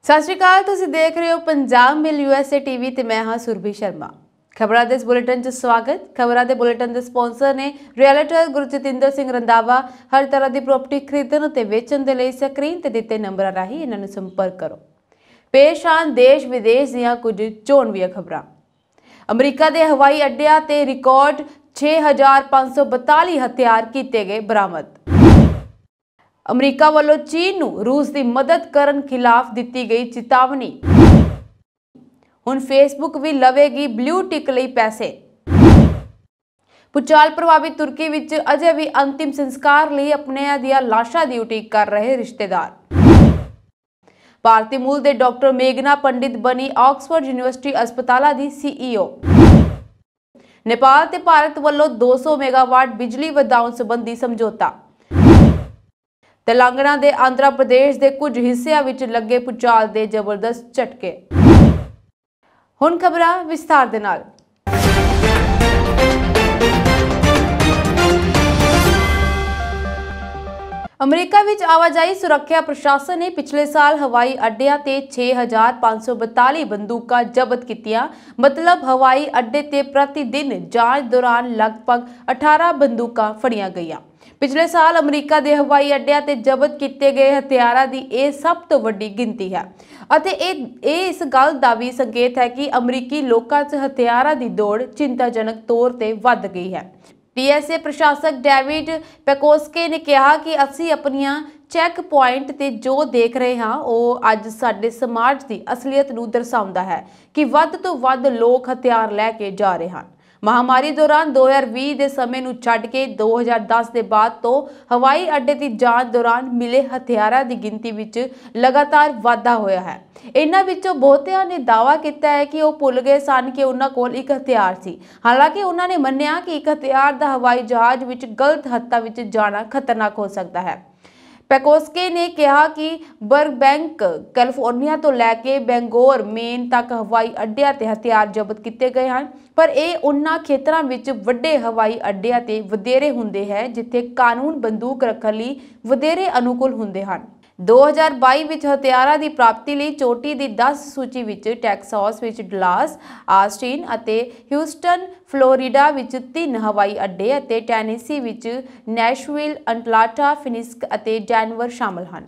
सत श्री अकाल, तुसीं देख रहे हो पंजाब मिल USA TV ਤੇ मैं हाँ सुरभि शर्मा। खबरों के इस बुलेटिन च स्वागत। खबरों के बुलेटिन के स्पॉन्सर ने रियल्टर गुरजतिंदर सिंह रंधावा। हर तरह की प्रॉपर्टी खरीदण ते वेचण के लिए स्क्रीन ते दिते नंबर राही इन्हां नूं संपर्क करो। पेश आन देश विदेश दीआं कुछ चोणवीआं खबरां। अमरीका के हवाई अड्डिਆਂ ते रिकॉर्ड 6542 हथियार किए गए बरामद। अमरीका वालों चीन नूं रूस की मदद करन खिलाफ दी गई चेतावनी। हुण फेसबुक भी लवेगी ब्लू टिक लई पैसे। भूचाल प्रभावित तुर्की विच अजे भी अंतिम संस्कार लई अपने दियां लाशां दी उਡੀਕ कर रहे रिश्तेदार। भारतीय मूल दे डॉक्टर मेघना पंडित बनी ऑक्सफोर्ड यूनिवर्सिटी अस्पताल की CEO। नेपाल ते भारत वालों 200 मेगावाट बिजली वधाउण संबंधी समझौता। तेलंगाना के आंध्र प्रदेश के कुछ हिस्सों में लगे भूचाल के जबरदस्त झटके। हुण खबरां विस्तार दे नाल। अमरीका विच आवाजाही सुरक्षा प्रशासन ने पिछले साल हवाई अड्डिਆਂ ते 6542 बंदूकां जब्त कीतियां। मतलब हवाई अड्डे ते प्रतिदिन जांच दौरान लगभग 18 बंदूकां फड़ियां गईयां। पिछले साल अमरीका के हवाई अड्डिਆਂ ते जब्त किए गए हथियारों की यह सब तो वड्डी गिनती है। इस गल का भी संकेत है कि अमरीकी लोगों च हथियारों की दौड़ चिंताजनक तौर पर वध गई है। TSA प्रशासक डेविड पेकोस्के ने कहा कि असी अपनियां चैक पॉइंट ते जो देख रहे हैं वह अज साडे समाज की असलियत नूं दर्शाउंदा है कि वध तो वध लोग हथियार लैके जा रहे हैं। महामारी दौरान 2020 के समय नूं छड्ड के 2010 के बाद तो हवाई अड्डे की जांच दौरान मिले हथियारों की गिनती विच लगातार वाधा होया है। इन्हां विचों बहुतिਆਂ ने दावा किया है कि वह भुल गए सन कि उन्हां कोल एक हथियार सी। हालांकि उन्होंने मन्निया कि एक हथियार का हवाई जहाज विच गलत हत्थां विच जाना खतरनाक हो सकता है। पेकोस्के ने कहा कि बरबैंक कैलिफोर्निया तो लैके बैंगोर मेन तक हवाई अड्डिਆਂ ते हथियार जब्त किए गए हैं, पर यह उन्हां खेतरां विच वड्डे हवाई अड्डिਆਂ ते वधेरे हुंदे है जिथे कानून बंदूक रखण लई वधेरे अनुकूल हुंदे हन। 2022 विच हथियारों की प्राप्ति लई चोटी की 10 सूची विच टैक्सास विच डलास, आस्टिन अते ह्यूस्टन, फ्लोरिडा विच 3 हवाई अड्डे अते टेनेसी विच नैशविल, अटलांटा, फिनिक्स अते डेनवर शामिल हैं।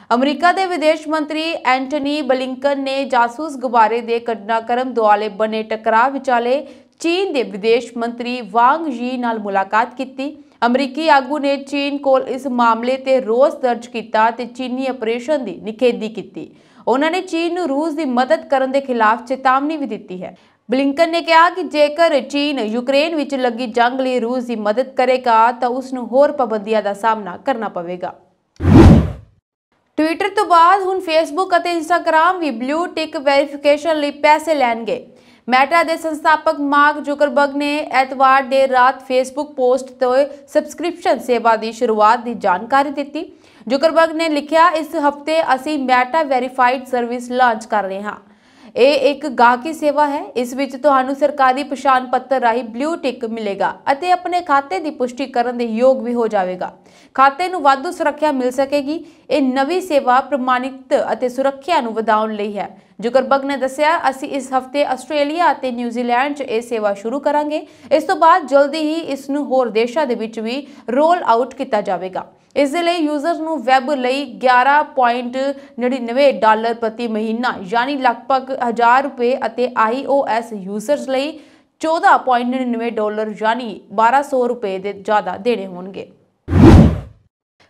अमरीका के विदेश मंत्री एंटनी ब्लिंकन ने जासूस गुब्बारे के घटनाक्रम दुआले बने टकराव विचाले चीन के विदेश मंत्री वांग यी नाल मुलाकात की। अमरीकी आगू ने चीन कोल इस मामले ते रोस दर्ज किया ते चीनी ऑपरेशन की निखेधी की। उन्होंने चीन नूं रूस की मदद करने के खिलाफ चेतावनी भी दी है। ब्लिंकन ने कहा कि जेकर चीन यूक्रेन विच लगी जंग लई रूस की मदद करेगा तो उसनूं होर पाबंदियां का सामना करना पवेगा। ट्विटर तो बाद हुण फेसबुक और इंस्टाग्राम भी ब्लू टिक वेरीफिकेशन लई पैसे लैणगे। मैटा के संस्थापक मार्क जुकरबर्ग ने एतवार देर रात फेसबुक पोस्ट तो सबसक्रिप्शन सेवा की शुरुआत की जानकारी दी। जुकरबर्ग ने लिखा, इस हफ्ते असी मैटा वेरीफाइड सर्विस लॉन्च कर रहे हैं। यह एक गाहकी सेवा है। इस विच तुहानू सरकारी पछाण पत्र राही ब्लू टिक मिलेगा अते अपने खाते की पुष्टि करने के योग भी हो जाएगा। खाते नूं वाधू सुरक्षा मिल सकेगी। यह नवी सेवा प्रमाणित अते सुरक्षा नूं वधाउण लई है। जुकरबर्ग ने दस्सिया, असी इस हफ्ते आस्ट्रेलिया अते न्यूजीलैंड च यह सेवा शुरू करांगे। इस तो बाद जल्दी ही इसनूं होर देशां दे विच भी रोल आउट किया जाएगा। इस दे लई यूजर्स नूं वैब लई $11.99 प्रति महीना यानी लगभग $1000 अते iOS यूजर्स लई $14.99 यानी $1200 दे ज़्यादा देने होणगे।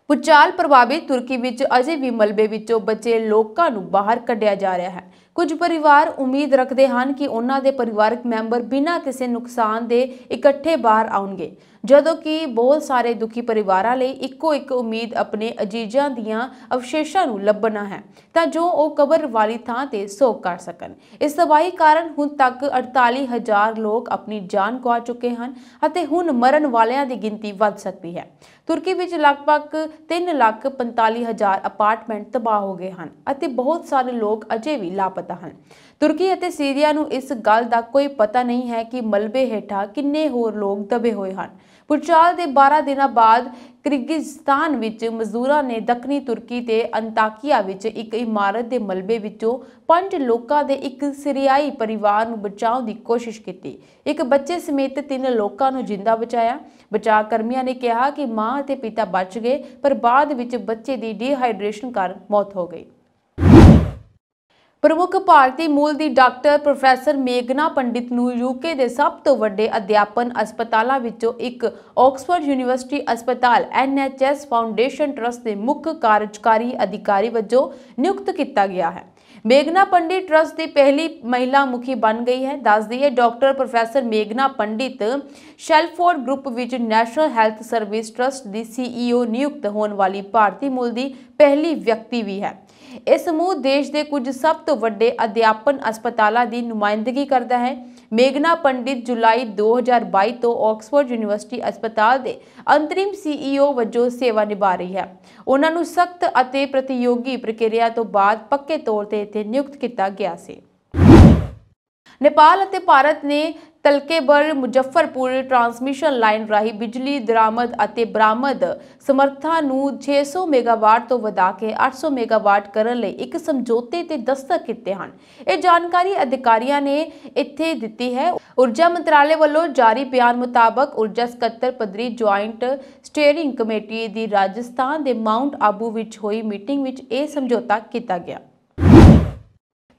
भूचाल प्रभावित तुर्की विच अजे भी मलबे विचों बचे लोकां नूं बाहर कढिया जा रहा है। कुछ परिवार उम्मीद रखते हैं कि उन्हां दे परिवारक मैंबर बिना किसी नुकसान के इकट्ठे बाहर आउणगे, जदों कि बहुत सारे दुखी परिवारां लई इक्को एक उम्मीद अपने अजीजां दीआं अवशेषां नूं लभना है तां जो वो कबर वाली थां ते सोग कर सकन। इस तबाही कारण हुण तक 48,000 लोग अपनी जान गवा चुके हैं अते हुण मरण वालियां दी गिनती वध सकती है। तुर्की विच लगभग 3,45,000 अपार्टमेंट तबाह हो गए हैं अते बहुत सारे लोग अजे भी लापता हैं। तुर्की अते सीरिया नूं इस गल का कोई पता नहीं है कि मलबे हेठा किन्ने होर लोग दबे हुए हैं। ਭੂਚਾਲ ਦੇ 12 ਦਿਨਾਂ ਬਾਅਦ ਕਿਰਗਿਜ਼ਸਤਾਨ ਵਿੱਚ ਮਜ਼ਦੂਰਾਂ ਨੇ ਦੱਖਣੀ ਤੁਰਕੀ ਦੇ ਅੰਤਾਕਿਆ ਵਿੱਚ ਇੱਕ ਇਮਾਰਤ ਦੇ ਮਲਬੇ ਵਿੱਚੋਂ 5 ਲੋਕਾਂ ਦੇ ਇੱਕ ਸੀਰੀਆਈ ਪਰਿਵਾਰ ਨੂੰ ਬਚਾਉਣ ਦੀ ਕੋਸ਼ਿਸ਼ ਕੀਤੀ। ਇੱਕ ਬੱਚੇ ਸਮੇਤ 3 ਲੋਕਾਂ ਨੂੰ ਜਿੰਦਾ ਬਚਾਇਆ। ਬਚਾਅ ਕਰਮੀਆਂ ਨੇ ਕਿਹਾ ਕਿ ਮਾਂ ਅਤੇ ਪਿਤਾ ਬਚ ਗਏ, ਪਰ ਬਾਅਦ ਵਿੱਚ ਬੱਚੇ ਦੀ ਡੀਹਾਈਡਰੇਸ਼ਨ ਕਾਰਨ ਮੌਤ ਹੋ ਗਈ। ਪ੍ਰਮੁੱਖ ਭਾਰਤੀ ਮੂਲ ਦੀ ਡਾਕਟਰ ਪ੍ਰੋਫੈਸਰ ਮੇਘਨਾ ਪੰਡਿਤ ਨੂੰ ਯੂਕੇ ਦੇ ਸਭ ਤੋਂ ਵੱਡੇ ਅਧਿਆਪਨ ਹਸਪਤਾਲਾਂ ਵਿੱਚੋਂ ਇੱਕ ਆਕਸਫੋਰਡ ਯੂਨੀਵਰਸਿਟੀ ਹਸਪਤਾਲ NHS ਫਾਊਂਡੇਸ਼ਨ ਟਰਸਟ ਦੇ ਮੁੱਖ ਕਾਰਜਕਾਰੀ ਅਧਿਕਾਰੀ ਵਜੋਂ ਨਿਯੁਕਤ ਕੀਤਾ ਗਿਆ ਹੈ। ਮੇਘਨਾ ਪੰਡਿਤ ਟਰਸਟ ਦੀ ਪਹਿਲੀ ਮਹਿਲਾ ਮੁਖੀ ਬਣ ਗਈ ਹੈ। ਦੱਸ ਦਈਏ ਡਾਕਟਰ ਪ੍ਰੋਫੈਸਰ ਮੇਘਨਾ ਪੰਡਿਤ ਸ਼ੈਲਫੋਰਡ ਗਰੁੱਪ ਵਿੱਚ ਨੈਸ਼ਨਲ ਹੈਲਥ ਸਰਵਿਸ ਟਰਸਟ ਦੀ CEO ਨਿਯੁਕਤ ਹੋਣ ਵਾਲੀ ਭਾਰਤੀ ਮੂਲ ਦੀ ਪਹਿਲੀ ਵਿਅਕਤੀ ਵੀ ਹੈ। ਇਹ ਸਮੂਹ ਦੇਸ਼ ਦੇ ਕੁਝ ਸਭ ਤੋਂ ਵੱਡੇ ਅਧਿਆਪਨ ਹਸਪਤਾਲਾਂ ਦੀ ਨੁਮਾਇੰਦਗੀ ਕਰਦਾ ਹੈ। ਮੇਘਨਾ ਪੰਡਿਤ ਜੁਲਾਈ 2022 ਤੋਂ ਆਕਸਫੋਰਡ ਯੂਨੀਵਰਸਿਟੀ ਹਸਪਤਾਲ ਦੇ ਅੰਤਰਿਮ CEO ਵਜੋਂ ਸੇਵਾ ਨਿਭਾ ਰਹੀ ਹੈ। ਉਹਨਾਂ ਨੂੰ ਸਖਤ ਅਤੇ ਪ੍ਰਤੀਯੋਗੀ ਪ੍ਰਕਿਰਿਆ ਤੋਂ ਬਾਅਦ ਪੱਕੇ ਤੌਰ ਤੇ ਇੱਥੇ ਨਿਯੁਕਤ ਕੀਤਾ ਗਿਆ ਸੀ। ਨੇਪਾਲ ਅਤੇ ਭਾਰਤ ਨੇ ਤਲਕੇਬਰ ਮੁਜ਼ੱਫਰਪੁਰ ਟਰਾਂਸਮਿਸ਼ਨ ਲਾਈਨ ਰਾਹੀਂ ਬਿਜਲੀ ਦਰਾਮਦ ਅਤੇ ਬਰਾਮਦ ਸਮਰੱਥਾ ਨੂੰ 600 ਮੈਗਾਵਾਟ ਤੋਂ ਵਧਾ ਕੇ 800 ਮੈਗਾਵਾਟ ਕਰਨ ਲਈ ਇੱਕ ਸਮਝੌਤੇ ਤੇ ਦਸਤਖਤ ਕੀਤੇ ਹਨ। ਇਹ ਜਾਣਕਾਰੀ ਅਧਿਕਾਰੀਆਂ ਨੇ ਇੱਥੇ ਦਿੱਤੀ ਹੈ। ਊਰਜਾ ਮੰਤਰਾਲੇ ਵੱਲੋਂ ਜਾਰੀ ਬਿਆਨ ਮੁਤਾਬਕ ਊਰਜਾ ਸਕੱਤਰ ਪੱਧਰੀ ਜੁਆਇੰਟ ਸਟੀਅਰਿੰਗ ਕਮੇਟੀ ਦੀ ਰਾਜਸਥਾਨ ਦੇ ਮਾਊਂਟ ਆਬੂ ਵਿੱਚ ਹੋਈ ਮੀਟਿੰਗ ਵਿੱਚ ਇਹ ਸਮਝੌਤਾ ਕੀਤਾ ਗਿਆ।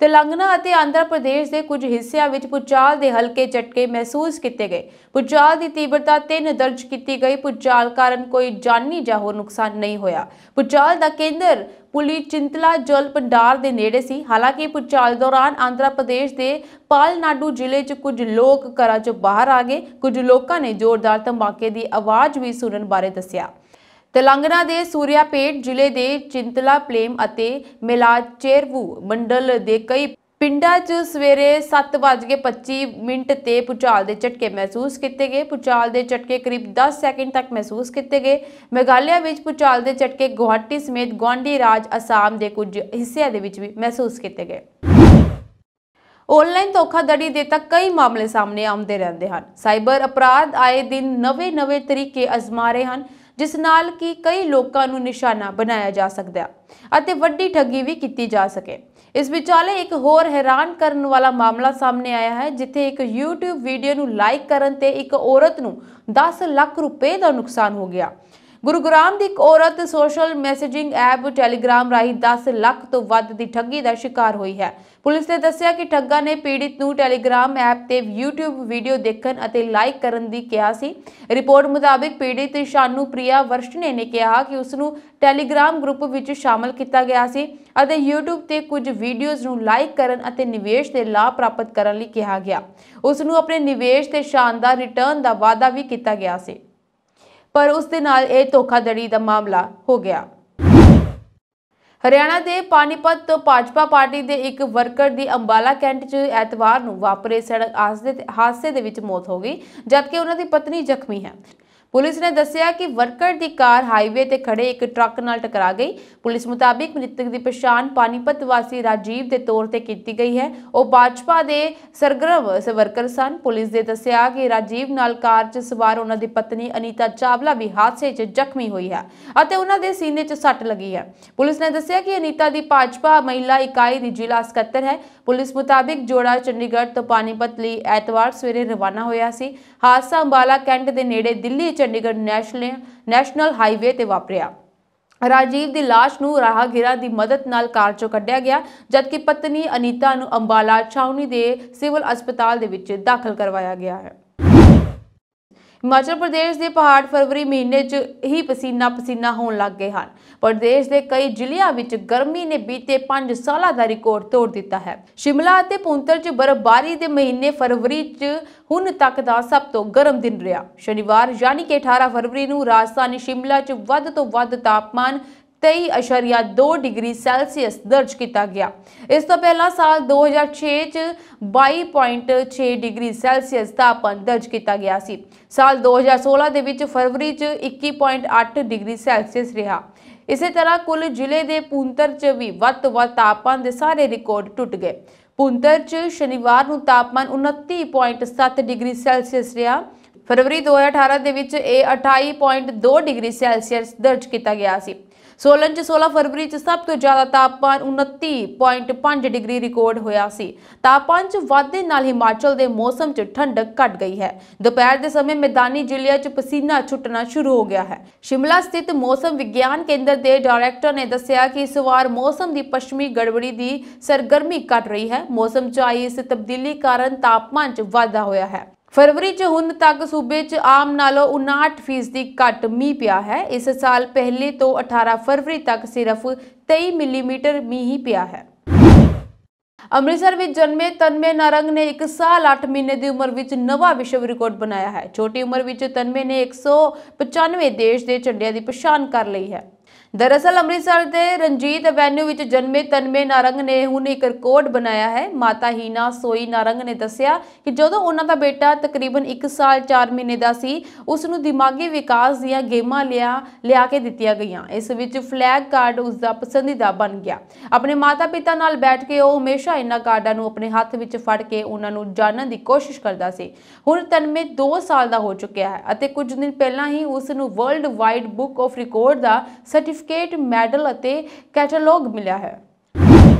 तेलंगाना ਅਤੇ ਆਂਧਰਾ ਪ੍ਰਦੇਸ਼ ਦੇ ਕੁਝ ਹਿੱਸਿਆਂ ਵਿੱਚ ਭੂਚਾਲ ਦੇ ਹਲਕੇ ਝਟਕੇ ਮਹਿਸੂਸ ਕੀਤੇ ਗਏ। ਭੂਚਾਲ ਦੀ ਤੀਬਰਤਾ 3 ਦਰਜ ਕੀਤੀ ਗਈ। ਭੂਚਾਲ ਕਾਰਨ ਕੋਈ ਜਾਨੀ ਜਾਂ ਹੋਰ ਨੁਕਸਾਨ ਨਹੀਂ ਹੋਇਆ। ਭੂਚਾਲ ਦਾ ਕੇਂਦਰ ਪੁਲੀਚਿੰਤਲਾ ਜਲ ਭੰਡਾਰ ਦੇ ਨੇੜੇ ਸੀ। ਹਾਲਾਂਕਿ ਭੂਚਾਲ ਦੌਰਾਨ ਆਂਧਰਾ ਪ੍ਰਦੇਸ਼ ਦੇ ਪਾਲਨਾਡੂ ਜ਼ਿਲ੍ਹੇ 'ਚ ਕੁਝ ਲੋਕ ਘਰਾਂ 'ਚੋਂ ਬਾਹਰ ਆ ਗਏ। ਕੁਝ ਲੋਕਾਂ ਨੇ ਜ਼ੋਰਦਾਰ ਧਮਾਕੇ ਦੀ ਆਵਾਜ਼ ਵੀ ਸੁਣਨ ਬਾਰੇ ਦੱਸਿਆ। तेलंगाना ਦੇ ਸੂਰਿਆਪੇਟ ਜ਼ਿਲ੍ਹੇ ਦੇ ਚਿੰਤਲਾ ਪਲੇਮ ਅਤੇ ਮੇਲਾਚੇਰਵੂ ਮੰਡਲ ਦੇ ਕਈ ਪਿੰਡਾਂ 'ਚ ਸਵੇਰੇ 7:25 ਤੇ ਭੂਚਾਲ ਦੇ ਝਟਕੇ ਮਹਿਸੂਸ ਕੀਤੇ ਗਏ। ਭੂਚਾਲ ਦੇ ਝਟਕੇ ਕਰੀਬ 10 ਸੈਕਿੰਡ ਤੱਕ ਮਹਿਸੂਸ ਕੀਤੇ ਗਏ। ਮੇਘਾਲਿਆ ਵਿੱਚ ਭੂਚਾਲ ਦੇ ਝਟਕੇ ਗੁਵਾਹਾਟੀ ਸਮੇਤ ਗੁਆਂਢੀ ਰਾਜ ਅਸਾਮ ਦੇ ਕੁਝ ਹਿੱਸਿਆਂ ਦੇ ਵਿੱਚ ਵੀ ਮਹਿਸੂਸ ਕੀਤੇ ਗਏ। ਆਨਲਾਈਨ ਧੋਖਾਧੜੀ ਦੇ ਤਾਂ ਕਈ ਮਾਮਲੇ ਸਾਹਮਣੇ ਆਉਂਦੇ ਰਹਿੰਦੇ ਹਨ। ਸਾਈਬਰ ਅਪਰਾਧ ਆਏ ਦਿਨ ਨਵੇਂ ਤਰੀਕੇ ਅਜ਼ਮਾ ਰਹੇ ਹਨ, ਜਿਸ ਨਾਲ ਕਿ ਕਈ ਲੋਕਾਂ ਨੂੰ ਨਿਸ਼ਾਨਾ ਬਣਾਇਆ ਜਾ ਸਕਦਾ ਅਤੇ ਵੱਡੀ ਠੱਗੀ ਵੀ ਕੀਤੀ ਜਾ ਸਕੇ। ਇਸ ਵਿਚਾਲੇ ਇੱਕ ਹੋਰ ਹੈਰਾਨ ਕਰਨ ਵਾਲਾ ਮਾਮਲਾ ਸਾਹਮਣੇ ਆਇਆ ਹੈ, ਜਿੱਥੇ ਇੱਕ YouTube ਵੀਡੀਓ ਨੂੰ ਲਾਈਕ ਕਰਨ ਤੇ ਇੱਕ ਔਰਤ ਨੂੰ 10 ਲੱਖ ਰੁਪਏ ਦਾ ਨੁਕਸਾਨ ਹੋ ਗਿਆ। ਗੁਰੂਗ੍ਰਾਮ ਦੀ ਇੱਕ ਔਰਤ ਸੋਸ਼ਲ ਮੈਸੇਜਿੰਗ ਐਪ ਟੈਲੀਗ੍ਰਾਮ ਰਾਹੀਂ 10 ਲੱਖ ਤੋਂ ਵੱਧ ਦੀ ਠੱਗੀ ਦਾ ਸ਼ਿਕਾਰ ਹੋਈ ਹੈ। ਪੁਲਿਸ ਨੇ ਦੱਸਿਆ ਕਿ ਠੱਗਾ ਨੇ ਪੀੜਿਤ ਨੂੰ ਟੈਲੀਗ੍ਰਾਮ ਐਪ ਤੇ YouTube ਵੀਡੀਓ ਦੇਖਣ ਅਤੇ ਲਾਈਕ ਕਰਨ ਦੀ ਕਿਹਾ ਸੀ। ਰਿਪੋਰਟ ਮੁਤਾਬਿਕ ਪੀੜਿਤ ਸ਼ਾਨੂ ਪ੍ਰਿਆ ਵਰਸ਼ਨੇ ਨੇ ਕਿਹਾ ਕਿ ਉਸ ਨੂੰ ਟੈਲੀਗ੍ਰਾਮ ਗਰੁੱਪ ਵਿੱਚ ਸ਼ਾਮਲ ਕੀਤਾ ਗਿਆ ਸੀ ਅਤੇ YouTube ਤੇ ਕੁਝ ਵੀਡੀਓਜ਼ ਨੂੰ ਲਾਈਕ ਕਰਨ ਅਤੇ ਨਿਵੇਸ਼ ਦੇ ਲਾਭ ਪ੍ਰਾਪਤ ਕਰਨ ਲਈ ਕਿਹਾ ਗਿਆ। ਉਸ ਨੂੰ ਆਪਣੇ ਨਿਵੇਸ਼ ਤੇ ਸ਼ਾਨਦਾਰ ਰਿਟਰਨ ਦਾ ਵਾਅਦਾ ਵੀ ਕੀਤਾ ਗਿਆ ਸੀ, ਪਰ ਉਸ ਦੇ ਨਾਲ ਇਹ ਧੋਖਾਧੜੀ ਦਾ ਮਾਮਲਾ ਹੋ ਗਿਆ। ਹਰਿਆਣਾ ਦੇ ਪਾਨੀਪਤ ਤੋਂ ਭਾਜਪਾ ਪਾਰਟੀ ਦੇ ਇੱਕ ਵਰਕਰ ਦੀ ਅੰਬਾਲਾ ਕੈਂਟ 'ਚ ਐਤਵਾਰ ਨੂੰ ਵਾਪਰੇ ਸੜਕ ਹਾਦਸੇ ਦੇ ਵਿੱਚ ਮੌਤ ਹੋ ਗਈ, ਜਦਕਿ ਉਹਨਾਂ ਦੀ ਪਤਨੀ ਜ਼ਖਮੀ ਹੈ। ਪੁਲਿਸ ਨੇ ਦੱਸਿਆ ਕਿ ਵਰਕਰ ਦੀ ਕਾਰ ਹਾਈਵੇ ਤੇ ਖੜੇ ਇੱਕ ਟਰੱਕ ਨਾਲ ਟਕਰਾ ਗਈ। ਪੁਲਿਸ ਮੁਤਾਬਿਕ ਮ੍ਰਿਤਕ ਦੀ ਪਛਾਣ ਪਾਨੀਪਤ ਵਾਸੀ ਰਾਜੀਵ ਦੇ ਤੌਰ ਤੇ ਕੀਤੀ ਗਈ ਹੈ। ਉਹ ਭਾਜਪਾ ਦੇ ਸਰਗਰਮ ਵਰਕਰ ਸਨ। ਪੁਲਿਸ ਨੇ ਦੱਸਿਆ ਕਿ ਰਾਜੀਵ ਨਾਲ ਕਾਰ 'ਚ ਸਵਾਰ ਉਹਨਾਂ ਦੀ ਪਤਨੀ ਅਨੀਤਾ ਚਾਵਲਾ ਵੀ ਹਾਦਸੇ 'ਚ ਜ਼ਖਮੀ ਹੋਈ ਹੈ ਅਤੇ ਉਹਨਾਂ ਦੇ ਸੀਨੇ 'ਚ ਸੱਟ ਲੱਗੀ ਹੈ। ਪੁਲਿਸ ਨੇ ਦੱਸਿਆ ਕਿ ਅਨੀਤਾ ਦੀ ਭਾਜਪਾ ਮਹਿਲਾ ਇਕਾਈ ਦੀ ਜ਼ਿਲ੍ਹਾ ਸਕੱਤਰ ਹੈ। ਪੁਲਿਸ ਮੁਤਾਬਿਕ ਜੋੜਾ ਚੰਡੀਗੜ੍ਹ ਤੋਂ ਪਾਨੀਪਤ ਲਈ ਐਤਵਾਰ ਸਵੇਰੇ ਰਵਾਨਾ ਹੋਇਆ ਸੀ। ਹਾਦਸਾ ਅੰਬਾਲਾ ਕੈਂਟ ਦੇ ਨੇੜੇ ਦਿੱਲੀ ਚੰਡੀਗੜ੍ਹ ਨੈਸ਼ਨਲ ਹਾਈਵੇ ਤੇ ਵਾਪਰਿਆ। ਰਾਜੀਵ ਦੀ ਲਾਸ਼ ਨੂੰ ਰਾਹਗੀਰਾਂ ਦੀ ਮਦਦ ਨਾਲ ਕਾਰ ਚੋਂ ਕੱਢਿਆ ਗਿਆ, ਜਦਕਿ ਪਤਨੀ ਅਨੀਤਾ ਨੂੰ ਅੰਬਾਲਾ ਛਾਉਣੀ ਦੇ ਸਿਵਲ ਹਸਪਤਾਲ ਦੇ ਵਿੱਚ ਦਾਖਲ ਕਰਵਾਇਆ ਗਿਆ ਹੈ। ਹਿਮਾਚਲ ਪ੍ਰਦੇਸ਼ ਦੇ ਪਹਾੜ ਫਰਵਰੀ ਮਹੀਨੇ 'ਚ ਹੀ ਪਸੀਨਾ ਹੋਣ ਲੱਗ ਗਏ ਹਨ। ਪ੍ਰਦੇਸ਼ ਦੇ ਕਈ ਜ਼ਿਲ੍ਹਿਆਂ ਵਿੱਚ ਗਰਮੀ ਨੇ ਬੀਤੇ 5 ਸਾਲਾਂ ਦਾ ਰਿਕਾਰਡ ਤੋੜ ਦਿੱਤਾ ਹੈ। ਸ਼ਿਮਲਾ ਅਤੇ ਪੁੰਤਰ 'ਚ ਬਰਫ਼ਬਾਰੀ ਦੇ ਮਹੀਨੇ ਫਰਵਰੀ 'ਚ ਹੁਣ ਤੱਕ ਦਾ ਸਭ ਤੋਂ ਗਰਮ ਦਿਨ ਰਿਹਾ। ਸ਼ਨੀਵਾਰ ਯਾਨੀ ਕਿ 18 ਫਰਵਰੀ ਨੂੰ ਰਾਜਧਾਨੀ ਸ਼ਿਮਲਾ 'ਚ ਵੱਧ ਤੋਂ ਵੱਧ ਤਾਪਮਾਨ 23.2 ਡਿਗਰੀ ਸੈਲਸੀਅਸ ਦਰਜ ਕੀਤਾ ਗਿਆ। ਇਸ ਤੋਂ ਪਹਿਲਾਂ ਸਾਲ 2006 'ਚ 22.6 ਡਿਗਰੀ ਸੈਲਸੀਅਸ ਤਾਪਮਾਨ ਦਰਜ ਕੀਤਾ ਗਿਆ ਸੀ। ਸਾਲ 2016 ਦੇ ਵਿੱਚ ਫਰਵਰੀ 'ਚ 21.8 ਡਿਗਰੀ ਸੈਲਸੀਅਸ ਰਿਹਾ। ਇਸੇ ਤਰ੍ਹਾਂ ਕੁੱਲ ਜ਼ਿਲ੍ਹੇ ਦੇ ਪੁੰਤਰ 'ਚ ਵੀ ਵੱਧ ਤੋਂ ਵੱਧ ਤਾਪਮਾਨ ਦੇ ਸਾਰੇ ਰਿਕਾਰਡ ਟੁੱਟ ਗਏ। ਪੁੰਤਰ 'ਚ ਸ਼ਨੀਵਾਰ ਨੂੰ ਤਾਪਮਾਨ 29.7 ਡਿਗਰੀ ਸੈਲਸੀਅਸ ਰਿਹਾ। फरवरी 2018 ਦੇ ਵਿੱਚ ਇਹ 28.2 ਡਿਗਰੀ ਸੈਲਸੀਅਸ ਦਰਜ ਕੀਤਾ ਗਿਆ ਸੀ। सोलन 16 फरवरी सब तो ज्यादा तापमान 29.5 डिग्री रिकॉर्ड होया सी। तापमान च वाधे नाल हिमाचल के मौसम च ठंडक घट गई है। दोपहर के समय मैदानी जिलिया च पसीना छुटना शुरू हो गया है। शिमला स्थित मौसम विज्ञान केंद्र के डायरैक्टर ने दस्सिया कि इस बार मौसम की पश्चिमी गड़बड़ी की सरगर्मी घट रही है। मौसम च आई इस तब्दीली कारण तापमान च वाधा होया है। फरवरी च हुण तक सूबे च आम नालों 59% घट मीह पिया है। इस साल पहले तो 18 फरवरी तक सिर्फ 23 मिलीमीटर मीह ही पिया है। अमृतसर में जन्मे तन्मय नारंग ने 1 साल 8 महीने की उम्र में नवा विश्व रिकॉर्ड बनाया है। छोटी उम्र में तन्मय ने 195 देश के झंडिया की पछाण कर ली है। दरअसल अमृतसर के रंजीत एवेन्यू में जन्मे तन्मय नारंग ने हुण एक रिकॉर्ड बनाया है। माता हीना सोई नारंग ने दस्सिया कि जदों उन्हां दा बेटा तकरीबन 1 साल 4 महीने का सी, उसनूं दिमागी विकास दीआं गेमां लिया के दित्तियां गईयां। इस विच फ्लैग कार्ड उसका पसंदीदा बन गया। अपने माता पिता नाल बैठ के वह हमेशा इन्हां कार्डां नूं अपने हत्थ विच फड़ के उन्हां नूं जानन दी कोशिश करदा सी। हुण तन्मय 2 साल का हो चुकिया है अते कुछ दिन पहलां ही उसनूं world wide book of record का सर्टिफिकेट मैडल अते कैटलॉग मिला है।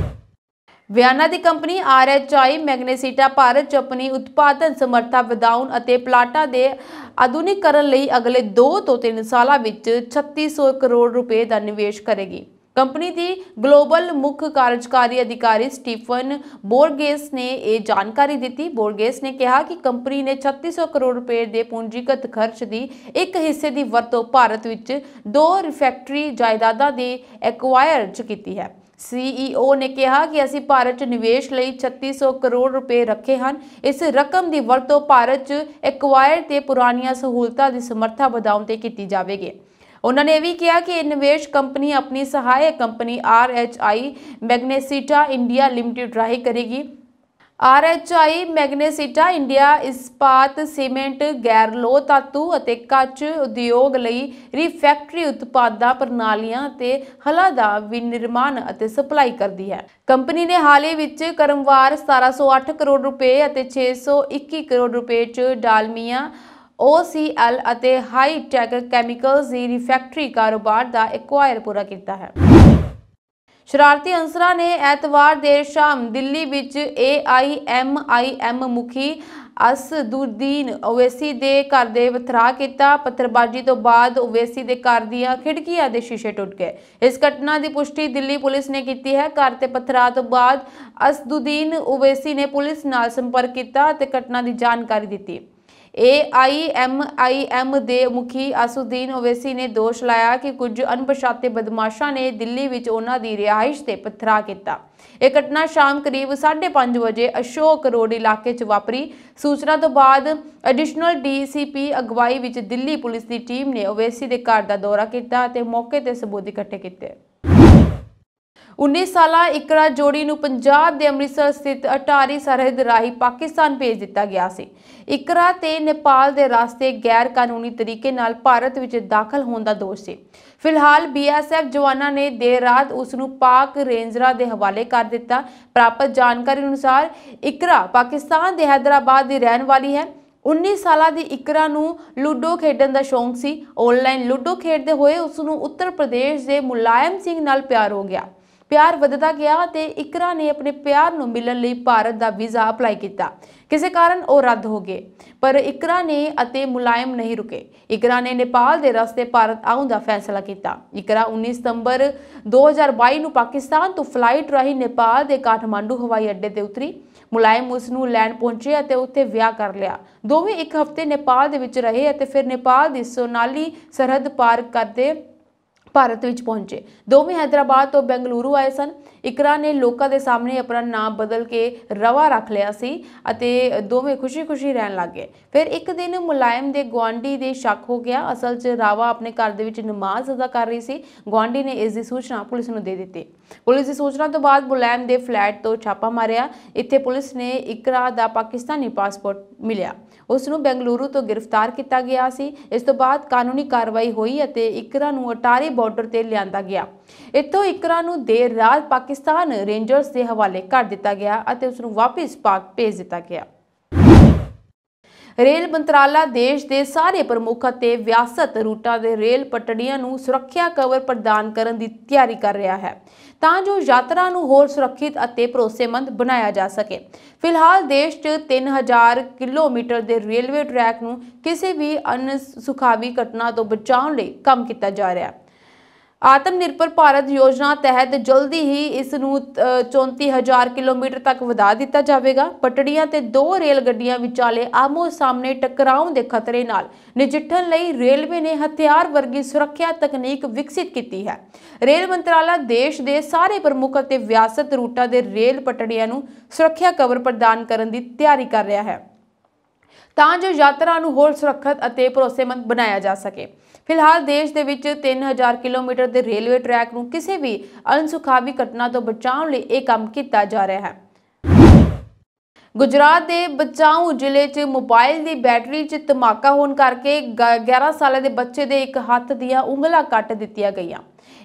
वियना की कंपनी RHI मैग्नेसिटा भारत च अपनी उत्पादन समर्था वधाउण अते प्लांटां दे आधुनिकीकरण लई अगले 2 ਤੋਂ 3 सालां विच 3600 करोड़ रुपए का निवेश करेगी। कंपनी की ग्लोबल मुख्य कार्यकारी अधिकारी स्टीफन बोरगेस ने यह जानकारी दी। बोरगेस ने कहा कि कंपनी ने 3600 करोड़ रुपए के पूंजीगत खर्च की एक हिस्से की वरतों भारत विच 2 फैक्टरी जायदादां दी एक्वायर की है। CEO ने कहा कि असीं भारत च निवेश लई 3600 करोड़ रुपए रखे हैं। इस रकम की वरतों भारत च एक्वायर ते पुरानियां सहूलतां की समर्था वधाउण ते कीती जावेगी। उन्होंने यह भी कहा कि इन्वेस्ट कंपनी अपनी सहायक company RHI Magnesita India limited राही करेगी। RHI मैग्नेसिटा इंडिया इस्पात सीमेंट गैर लोह धातु ਅਤੇ ਕੱਚ उद्योग ਲਈ रिफैक्टरी उत्पादां प्रणालियां ਤੇ ਹਲਾਂ ਦਾ विनिर्माण ਅਤੇ सप्लाई करती है। कंपनी ने हाल ही विच क्रमवार 1708 करोड़ रुपए ਅਤੇ 621 करोड़ रुपए च डालमिया OCL ਅਤੇ हाई टैक कैमिकल्स की रिफैक्टरी कारोबार का एक्वायर पूरा किया है। शरारती अंसरां ने एतवार देर शाम दिल्ली विच AIMIM मुखी असदुद्दीन ओवैसी के घर दे पथराव किया। पत्थरबाजी तो बाद ओवैसी के घर दीआं खिड़कियां दे शीशे टुट गए। इस घटना की पुष्टि दिल्ली पुलिस ने की है। घर ते पथराव तो बाद असदुद्दीन ओवैसी ने पुलिस नाल संपर्क किया ते घटना की जानकारी दी। AIMIM के मुखी असदुद्दीन ओवैसी ने दोष लाया कि कुछ अनपछाते बदमाशों ने दिल्ली विच उन्हां दी रिहाइश ते पथराव किया। यह घटना शाम करीब 5:30 बजे अशोक रोड इलाके च वापरी। सूचना तो बाद एडिशनल DCP अगवाई विच दिल्ली पुलिस की टीम ने ओवैसी के घर का दौरा किया ते मौके ते सबूत इकट्ठे किए। 19 साला इकरा जोड़ी नूं पंजाब के अमृतसर स्थित अटारी सरहद राही पाकिस्तान भेज दिता गया सी। इकरा ते नेपाल के रास्ते गैर कानूनी तरीके नाल भारत विच दाखल होने का दोष सी। फिलहाल BSF जवानों ने देर रात उसनूं पाक रेंजरां दे हवाले कर दिता। प्राप्त जानकारी अनुसार इकरा पाकिस्तान के हैदराबाद की रहने वाली है। 19 साल की इकरा नूं लूडो खेडन का शौक सी। ऑनलाइन लूडो खेडते हुए उसनूं उत्तर प्रदेश के मुलायम सिंह नाल प्यार हो गया। प्यार वधदा गया ते इकरा ने अपने प्यार नूं मिलण लई भारत का वीज़ा अप्लाई किया। किसी कारण वह रद्द हो गए, पर इकरा ने अते मुलायम नहीं रुके। इकरा ने नेपाल के रास्ते भारत आउण का फैसला किया। इकरा 19 सितंबर 2022 नूं पाकिस्तान तो फ्लाइट राही नेपाल के काठमांडू हवाई अड्डे ते उतरी। मुलायम उसनूं लैण पहुंचे अते उत्थे विआह कर लिया। दोवें एक हफ्ते नेपाल दे विच रहे अते फिर नेपाल की सोनाली सरहद पार करते भारत विच पहुंचे। दोवें हैदराबाद तो बेंगलुरु आए सन। इकरा ने लोगों के सामने अपना नाम बदल के रवा रख लिया सी अते दोवें खुशी खुशी रहन लग गए। फिर एक दिन मुलायम के गुआढ़ी दे शक हो गया। असल च रावा अपने घर दे विच नमाज अदा कर रही सी। गुआढ़ी ने इसकी सूचना पुलिस नूं दे दी। पुलिस की सूचना तो बाद मुलायम के फ्लैट तो छापा मारिया। इत्थे पुलिस ने इकरा दा पाकिस्तानी पासपोर्ट मिलिया। उसनूं बेंगलुरु तो गिरफ्तार किया गया सी। इस तो बाद कानूनी कार्रवाई हुई अते इकरा नूं अटारी बॉर्डर ते लिआंदा गया। इत्थों इकरा नूं देर रात पाकिस्तान रेंजर्स के हवाले कर दिता गया अते उसनूं वापस पाक भेज दिता गया। ਰੇਲ ਮੰਤਰਾਲਾ ਦੇਸ਼ ਦੇ ਸਾਰੇ ਪ੍ਰਮੁੱਖ ਅਤੇ ਵਿਆਸਤ ਰੂਟਾਂ ਦੇ ਰੇਲ ਪਟੜੀਆਂ ਨੂੰ ਸੁਰੱਖਿਆ ਕਵਰ ਪ੍ਰਦਾਨ ਕਰਨ ਦੀ ਤਿਆਰੀ ਕਰ ਰਿਹਾ ਹੈ ਤਾਂ ਜੋ ਯਾਤਰਾ ਨੂੰ ਹੋਰ ਸੁਰੱਖਿਅਤ ਅਤੇ ਭਰੋਸੇਮੰਦ ਬਣਾਇਆ ਜਾ ਸਕੇ। ਫਿਲਹਾਲ ਦੇਸ਼ 'ਚ 3000 ਕਿਲੋਮੀਟਰ ਦੇ ਰੇਲਵੇ ਟਰੈਕ ਨੂੰ ਕਿਸੇ ਵੀ ਅਣਸੁਖਾਵੀ ਘਟਨਾ ਤੋਂ ਬਚਾਉਣ ਲਈ ਕੰਮ ਕੀਤਾ ਜਾ ਰਿਹਾ ਹੈ। ਆਤਮਨਿਰਭਰ ਭਾਰਤ ਯੋਜਨਾ ਤਹਿਤ ਜਲਦੀ ਹੀ ਇਸ ਨੂੰ 34000 ਕਿਲੋਮੀਟਰ ਤੱਕ ਵਧਾ ਦਿੱਤਾ ਜਾਵੇਗਾ। ਪਟੜੀਆਂ ਤੇ ਦੋ ਰੇਲ ਗੱਡੀਆਂ ਵਿਚਾਲੇ ਆਮੋ ਸਾਹਮਣੇ ਟਕਰਾਉਣ ਦੇ ਖਤਰੇ ਨਾਲ ਨਜਿੱਠਣ ਲਈ ਰੇਲਵੇ ਨੇ ਹਥਿਆਰ ਵਰਗੀ ਸੁਰੱਖਿਆ ਤਕਨੀਕ ਵਿਕਸਿਤ ਕੀਤੀ ਹੈ। ਰੇਲ ਮੰਤਰਾਲਾ ਦੇਸ਼ ਦੇ ਸਾਰੇ ਪ੍ਰਮੁੱਖ ਅਤੇ ਵਿਆਸਤ ਰੂਟਾਂ ਦੇ ਰੇਲ ਪਟੜੀਆਂ ਨੂੰ ਸੁਰੱਖਿਆ ਕਵਰ ਪ੍ਰਦਾਨ ਕਰਨ ਦੀ ਤਿਆਰੀ ਕਰ ਰਿਹਾ ਹੈ ਤਾਂ ਜੋ ਯਾਤਰਾ ਨੂੰ ਹੋਰ ਸੁਰੱਖਿਅਤ ਅਤੇ ਭਰੋਸੇਮੰਦ ਬਣਾਇਆ ਜਾ ਸਕੇ। ਫਿਲਹਾਲ ਦੇਸ਼ ਦੇ ਵਿੱਚ 3000 ਕਿਲੋਮੀਟਰ ਦੇ ਰੇਲਵੇ ਟਰੈਕ ਨੂੰ ਕਿਸੇ ਵੀ ਅਣਸੁਖਾਵੀ ਘਟਨਾ ਤੋਂ ਬਚਾਉਣ ਲਈ ਇਹ ਕੰਮ ਕੀਤਾ ਜਾ ਰਿਹਾ ਹੈ। ਗੁਜਰਾਤ ਦੇ ਬਚਾਊ ਜ਼ਿਲ੍ਹੇ 'ਚ ਮੋਬਾਈਲ ਦੀ ਬੈਟਰੀ 'ਚ ਧਮਾਕਾ ਹੋਣ ਕਰਕੇ 11 ਸਾਲਾਂ ਦੇ ਬੱਚੇ ਦੇ ਇੱਕ ਹੱਥ ਦੀਆਂ ਉਂਗਲਾਂ ਕੱਟ ਦਿੱਤੀਆਂ ਗਈਆਂ।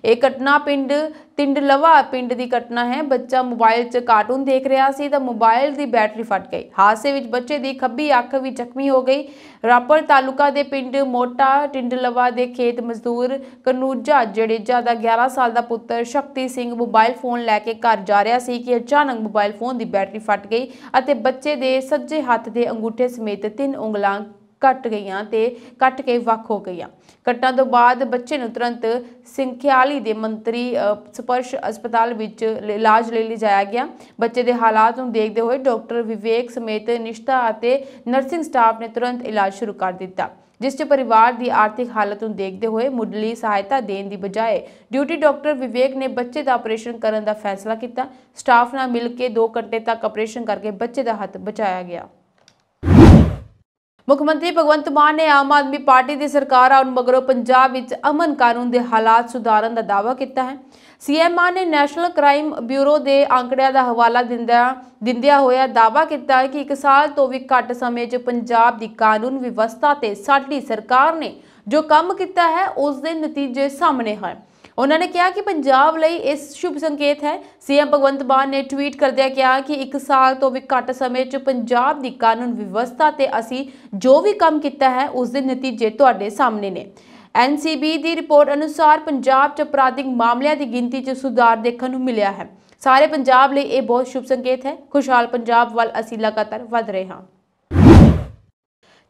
ਇਹ ਘਟਨਾ ਪਿੰਡ ਤਿੰਡਲਵਾ ਪਿੰਡ ਦੀ ਘਟਨਾ ਹੈ। ਬੱਚਾ ਮੋਬਾਈਲ 'ਚ ਕਾਰਟੂਨ ਦੇਖ ਰਿਹਾ ਸੀ ਤਾਂ ਮੋਬਾਈਲ ਦੀ ਬੈਟਰੀ ਫਟ ਗਈ। ਹਾਦਸੇ ਵਿੱਚ ਬੱਚੇ ਦੀ ਖੱਬੀ ਅੱਖ ਵੀ ਜ਼ਖਮੀ ਹੋ ਗਈ। ਰਾਪਰ ਤਾਲੁਕਾ ਦੇ ਪਿੰਡ ਮੋਟਾ ਟਿੰਡਲਵਾ ਦੇ ਖੇਤ ਮਜ਼ਦੂਰ ਕਨੂਜਾ ਜੜੇਜਾ ਦਾ 11 ਸਾਲ ਦਾ ਪੁੱਤਰ ਸ਼ਕਤੀ ਸਿੰਘ ਮੋਬਾਈਲ ਫੋਨ ਲੈ ਕੇ ਘਰ ਜਾ ਰਿਹਾ ਸੀ ਕਿ ਅਚਾਨਕ ਮੋਬਾਈਲ ਫੋਨ ਦੀ ਬੈਟਰੀ ਫਟ ਗਈ ਅਤੇ ਬੱਚੇ ਦੇ ਸੱਜੇ ਹੱਥ ਦੇ ਅੰਗੂਠੇ ਸਮੇਤ 3 ਉਂਗਲਾਂ ਕੱਟ ਕੇ ਵੱਖ ਹੋ ਗਈਆਂ। ਘਟਨਾ ਤੋਂ ਬਾਅਦ ਬੱਚੇ ਨੂੰ ਤੁਰੰਤ ਸਿੰਖਿਆਲੀ ਦੇ ਮੰਤਰੀ ਸਪਰਸ਼ ਹਸਪਤਾਲ ਵਿੱਚ ਇਲਾਜ ਲਈ ਲਿਜਾਇਆ ਗਿਆ। ਬੱਚੇ ਦੇ ਹਾਲਾਤ ਨੂੰ ਦੇਖਦੇ ਹੋਏ ਡਾਕਟਰ ਵਿਵੇਕ ਸਮੇਤ ਨਿਸ਼ਤਾ ਅਤੇ ਨਰਸਿੰਗ ਸਟਾਫ ਨੇ ਤੁਰੰਤ ਇਲਾਜ ਸ਼ੁਰੂ ਕਰ ਦਿੱਤਾ, ਜਿਸ 'ਚ ਪਰਿਵਾਰ ਦੀ ਆਰਥਿਕ ਹਾਲਤ ਨੂੰ ਦੇਖਦੇ ਹੋਏ ਮੁੱਢਲੀ ਸਹਾਇਤਾ ਦੇਣ ਦੀ ਬਜਾਏ ਡਿਊਟੀ ਡਾਕਟਰ ਵਿਵੇਕ ਨੇ ਬੱਚੇ ਦਾ ਆਪਰੇਸ਼ਨ ਕਰਨ ਦਾ ਫੈਸਲਾ ਕੀਤਾ। ਸਟਾਫ ਨਾਲ ਮਿਲ ਕੇ 2 ਘੰਟੇ ਤੱਕ ਆਪਰੇਸ਼ਨ ਕਰਕੇ ਬੱਚੇ ਦਾ ਹੱਥ ਬਚਾਇਆ ਗਿਆ। ਮੁੱਖ ਮੰਤਰੀ ਭਗਵੰਤ ਮਾਨ ਨੇ ਆਮ ਆਦਮੀ ਪਾਰਟੀ ਦੀ ਸਰਕਾਰ ਆਉਣ ਮਗਰੋਂ ਪੰਜਾਬ ਵਿੱਚ ਅਮਨ ਕਾਨੂੰਨ ਦੇ ਹਾਲਾਤ ਸੁਧਾਰਨ ਦਾ ਦਾਅਵਾ ਕੀਤਾ ਹੈ। ਸੀਐਮ ਮਾਨ ਨੇ ਨੈਸ਼ਨਲ ਕ੍ਰਾਈਮ ਬਿਊਰੋ ਦੇ ਅੰਕੜਿਆਂ ਦਾ ਹਵਾਲਾ ਦਿੰਦਿਆਂ ਹੋਇਆ ਦਾਅਵਾ ਕੀਤਾ ਕਿ 1 ਸਾਲ ਤੋਂ ਵੀ ਘੱਟ ਸਮੇਂ 'ਚ ਪੰਜਾਬ ਦੀ ਕਾਨੂੰਨ ਵਿਵਸਥਾ ਤੇ ਸਾਡੀ ਸਰਕਾਰ ਨੇ ਜੋ ਕੰਮ ਕੀਤਾ ਹੈ ਉਸ ਦੇ ਨਤੀਜੇ ਸਾਹਮਣੇ ਹਨ। ਉਹਨਾਂ ਨੇ ਕਿਹਾ ਕਿ ਪੰਜਾਬ ਲਈ ਇਸ ਸ਼ੁਭ ਸੰਕੇਤ ਹੈ। ਸੀਐਮ ਭਗਵੰਤ ਮਾਨ ਨੇ ਟਵੀਟ ਕਰਦਿਆਂ ਕਿਹਾ ਕਿ 1 ਸਾਲ ਤੋਂ ਵੀ ਘੱਟ ਸਮੇਂ 'ਚ ਪੰਜਾਬ ਦੀ ਕਾਨੂੰਨ ਵਿਵਸਥਾ ਤੇ ਅਸੀਂ ਜੋ ਵੀ ਕੰਮ ਕੀਤਾ ਹੈ ਉਸ ਦੇ ਨਤੀਜੇ ਤੁਹਾਡੇ ਸਾਹਮਣੇ ਨੇ। ਐਨਸੀਬੀ ਦੀ ਰਿਪੋਰਟ ਅਨੁਸਾਰ ਪੰਜਾਬ 'ਚ ਅਪਰਾਧਿਕ ਮਾਮਲਿਆਂ ਦੀ ਗਿਣਤੀ 'ਚ ਸੁਧਾਰ ਦੇਖਣ ਨੂੰ ਮਿਲਿਆ ਹੈ। ਸਾਰੇ ਪੰਜਾਬ ਲਈ ਇਹ ਬਹੁਤ ਸ਼ੁਭ ਸੰਕੇਤ ਹੈ। ਖੁਸ਼ਹਾਲ ਪੰਜਾਬ ਵੱਲ ਅਸੀਂ ਲਗਾਤਾਰ ਵਧ ਰਹੇ ਹਾਂ।